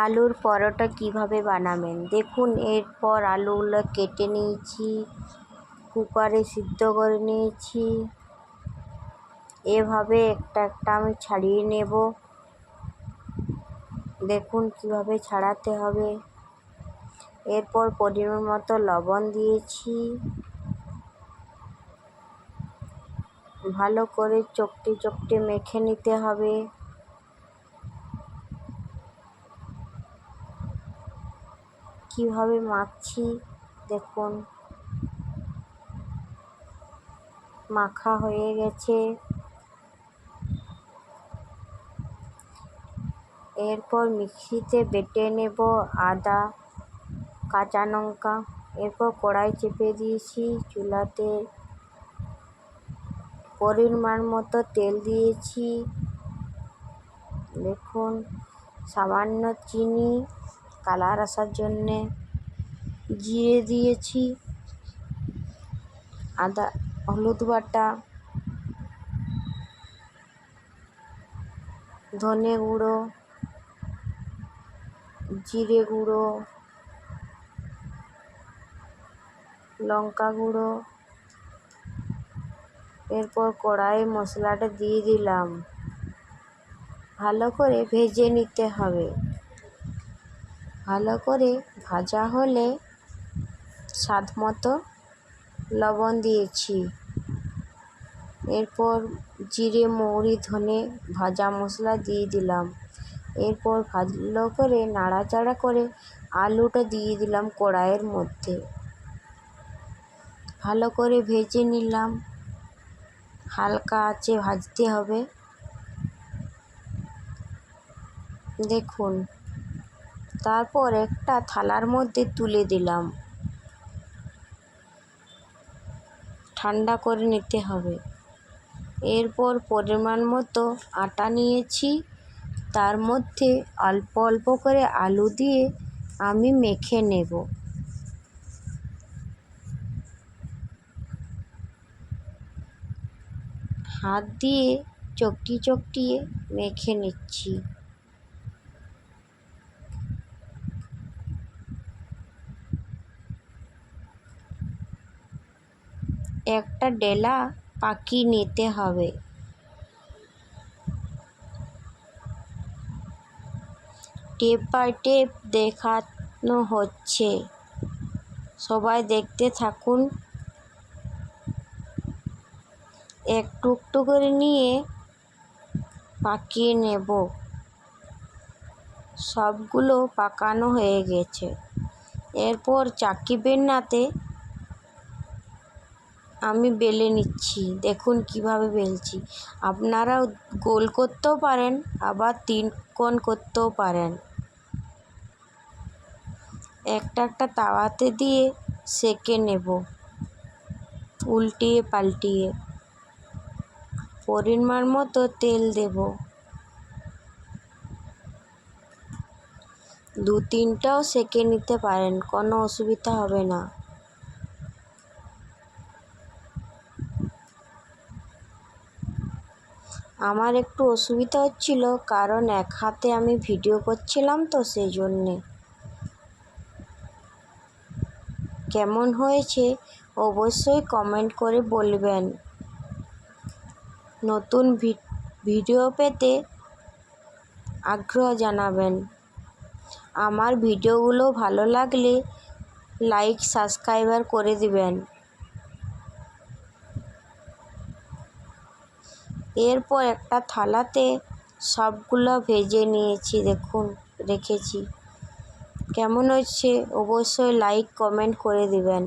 আলুর পরোটা কিভাবে বানাবেন দেখুন। এরপর আলুগুলো কেটে নিয়েছি, কুকারে সিদ্ধ করে নিয়েছি। এভাবে একটা একটা আমি ছাড়িয়ে নেব। দেখুন কিভাবে ছাড়াতে হবে। এরপর পরিমাণ মতো লবণ দিয়েছি। ভালো করে চকটি চকটি মেখে নিতে হবে। কিভাবে মাখছি দেখুন। মাখা হয়ে গেছে। এরপর মিক্সিতে বেটে নেব আদা, কাঁচা লঙ্কা। এরপর কড়াই চেপে দিয়েছি চুলাতে। পরিমাণ মতো তেল দিয়েছি। দেখুন সামান্য চিনি কালার আসার জন্যে, জিরে দিয়েছি, আদা হলুদ বাটা, ধনে গুঁড়ো, জিরে গুঁড়ো, লঙ্কা গুঁড়ো। এরপর কড়াইয়ে মশলাটা দিয়ে দিলাম। ভালো করে ভেজে নিতে হবে। ভালো করে ভাজা হলে স্বাদ মতো লবণ দিয়েছি। এরপর জিরে, মৌরি, ধনে ভাজা মশলা দিয়ে দিলাম। এরপর ভালো করে নাড়াচাড়া করে আলুটা দিয়ে দিলাম কড়াইয়ের মধ্যে। ভালো করে ভেজে নিলাম। হালকা আঁচে ভাজতে হবে। দেখুন তারপর একটা থালার মধ্যে তুলে দিলাম। ঠান্ডা করে নিতে হবে। এরপর পরিমাণ মতো আটা নিয়েছি। তার মধ্যে অল্প অল্প করে আলু দিয়ে আমি মেখে নেব। হাত দিয়ে চকটিয়ে মেখে নিচ্ছি। একটা ডেলা পাকিয়ে নিতে হবে। টেপ বাই টেপ দেখানো হচ্ছে, সবাই দেখতে থাকুন। একটু একটু করে নিয়ে পাকিয়ে নেব। সবগুলো পাকানো হয়ে গেছে। এরপর চাকি বেলনাতে আমি বেলে নিচ্ছি। দেখুন কিভাবে বেলছি। আপনারাও গোল করতেও পারেন, আবার তিন কোণ করতেও পারেন। একটা একটা তাওয়াতে দিয়ে সেঁকে নেব, উল্টিয়ে পাল্টিয়ে। পরিমাণ মতো তেল দেব। দু তিনটাও সেঁকে নিতে পারেন, কোনো অসুবিধা হবে না। আমার একটু অসুবিধা হচ্ছিল, কারণ এক হাতে আমি ভিডিও করছিলাম তো সেই জন্যে। কেমন হয়েছে অবশ্যই কমেন্ট করে বলবেন। নতুন ভিডিও পেতে আগ্রহ জানাবেন। আমার ভিডিওগুলো ভালো লাগলে লাইক সাবস্ক্রাইব করে দিবেন। এরপর একটা থালাতে সবগুলো ভেজে নিয়েছি, দেখুন রেখেছি। কেমন হচ্ছে অবশ্যই লাইক কমেন্ট করে দিবেন।